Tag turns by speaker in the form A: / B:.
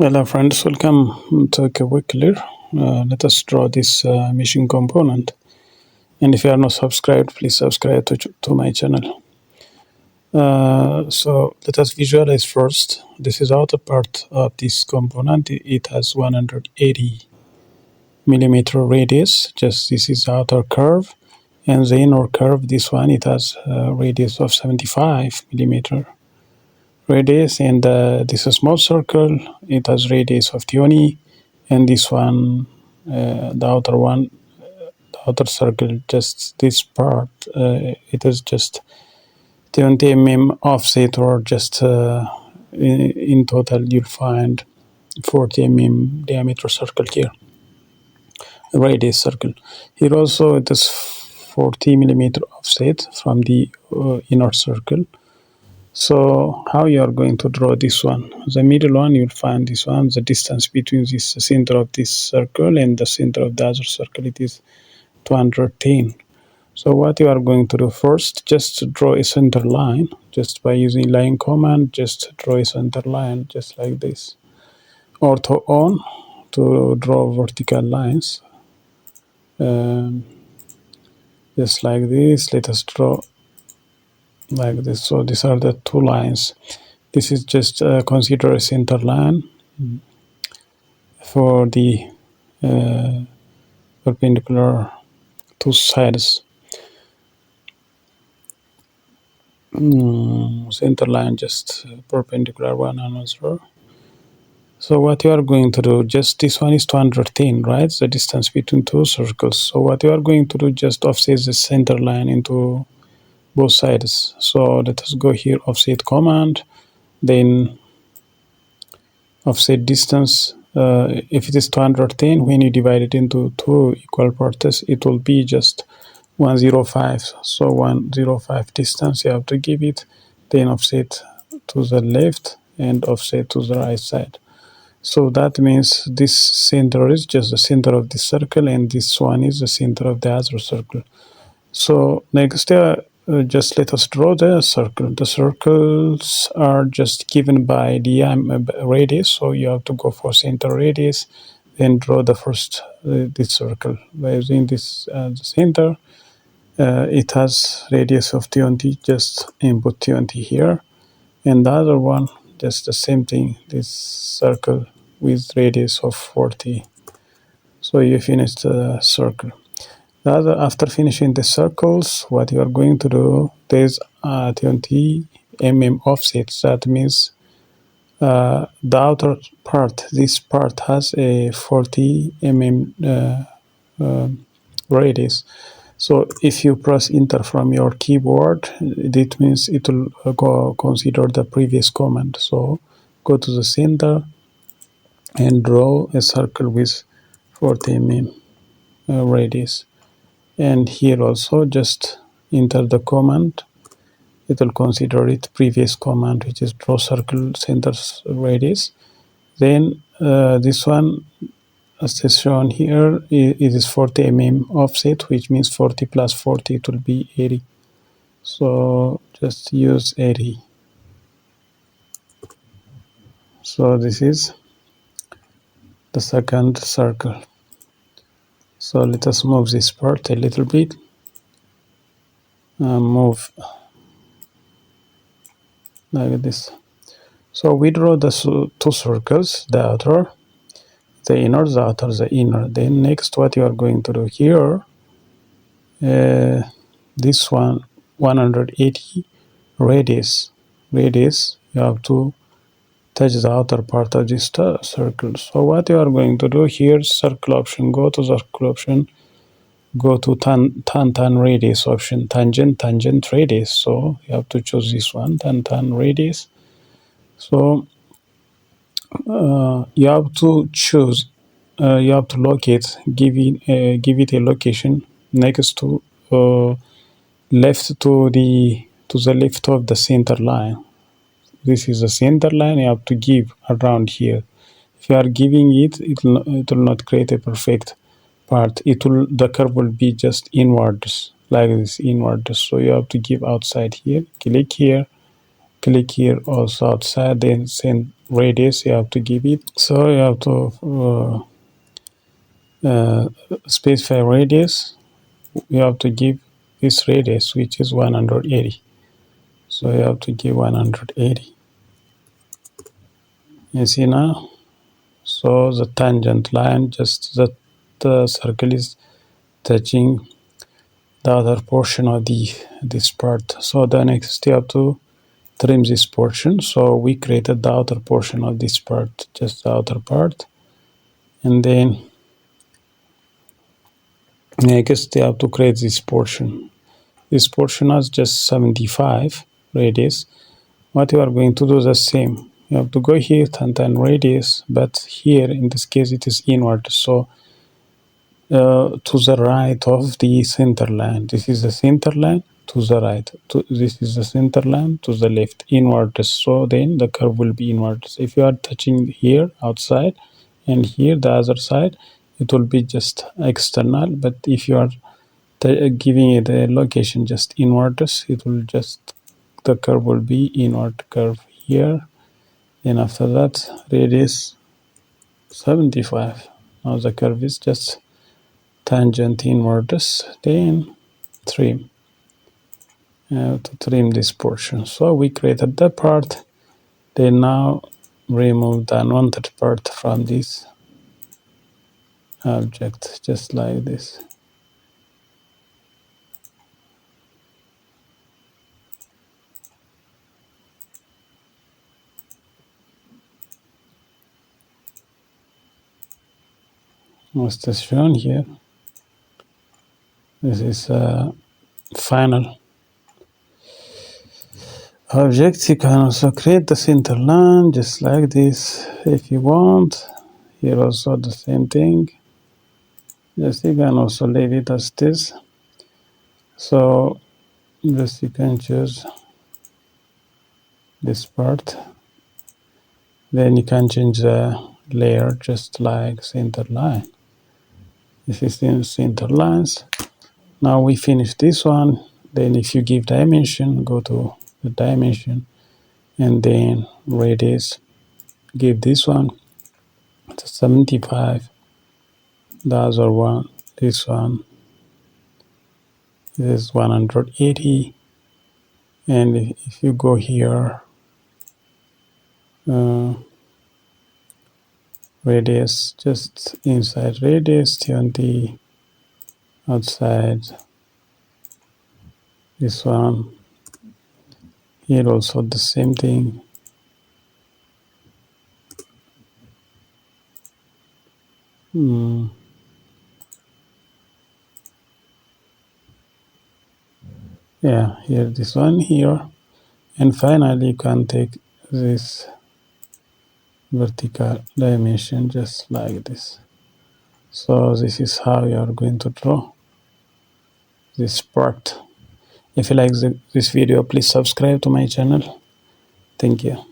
A: Hello friends, welcome to Quickly. Let us draw this machine component. And if you are not subscribed, please subscribe to my channel. So let us visualize first. This is outer part of this component. It has 180 millimeter radius. Just this is outer curve. And the inner curve, this one, it has a radius of 75 millimeter radius. And this is small circle, it has radius of 20. And this one, the outer one, the outer circle, just this part, it is just 20 mm offset, or just in total you'll find 40 mm diameter circle here, radius circle. Here also it is 40 millimeter offset from the inner circle. So how you are going to draw this one? The middle one, you'll find this one, the distance between this center of this circle and the center of the other circle, it is 210. So what you are going to do first, just draw a center line, just by using line command, just draw a center line, just like this. Ortho on to draw vertical lines, just like this. Let us draw like this. So these are the two lines. This is just consider a center line for the perpendicular two sides. Center line just perpendicular one another. So what you are going to do, just this one is 210, right? The distance between two circles. So what you are going to do, just offset the center line into both sides. So let us go here, offset command, then offset distance. If it is 210, when you divide it into two equal parts, it will be just 105. So 105 distance you have to give it, then offset to the left and offset to the right side. So that means this center is just the center of the circle, and this one is the center of the other circle. So next, just let us draw the circle. The circles are just given by the radius, so you have to go for center radius, then draw the first this circle by using this center. It has radius of 20, just input 20 here, and the other one just the same thing, this circle with radius of 40. So you finish the circle. After finishing the circles, what you are going to do, there's 20 mm offset. That means the outer part, this part has a 40 mm radius. So if you press enter from your keyboard, it means it will go consider the previous command. So go to the center and draw a circle with 40 mm radius. And here also just enter the command. It will consider it previous command, which is draw circle center radius. Then this one, as is shown here, it is 40 mm offset, which means 40 plus 40, it will be 80. So just use 80. So this is the second circle. So let us move this part a little bit. Move like this. So we draw the two circles, the outer, the inner, the outer, the inner. Then next, what you are going to do here, this one, 180 radius. You have to touch the outer part of this circle. So what you are going to do here, circle option, go to circle option, go to tan radius option, tangent radius. So you have to choose this one, tan radius. So you have to choose, you have to locate, give it a location next to left to the left of the center line. This is the center line. You have to give around here. If you are giving it, it will not create a perfect part. The curve will be just inwards, like this, inwards. So you have to give outside here. Click here click here also outside, then send radius you have to give it. So you have to specify radius. You have to give this radius, which is 180. So you have to give 180. You see now? So the tangent line, just that the circle is touching the other portion of this part. So the next you have to trim this portion. So we created the outer portion of this part, just the outer part. And then next you have to create this portion. This portion has just 75 radius. What you are going to do the same. You have to go here and then radius, but here in this case it is inward. So to the right of the center line. This is the center line to the right. This is the center line to the left, inwards. So then the curve will be inwards. If you are touching here outside and here the other side, it will be just external. But if you are giving it a location just inwards, it will just, the curve will be inward curve here. Then after that, radius 75. Now the curve is just tangent inwards, then trim. To trim this portion. So we created that part. Then now remove the unwanted part from this object, just like this. What's this shown here? This is a final object. You can also create the center line just like this if you want. Here also the same thing. Just you can also leave it as this. So just you can choose this part. Then you can change the layer just like center line. This is the center lines. Now we finish this one. Then if you give dimension, go to the dimension and then radius, give this one to 75. The other one, this one, this is 180. And if you go here, radius, just inside radius, 20, outside this one. Here also the same thing. Yeah, here this one here. And finally you can take this vertical dimension just like this. So this is how you are going to draw this part. If you like this video, please subscribe to my channel. Thank you.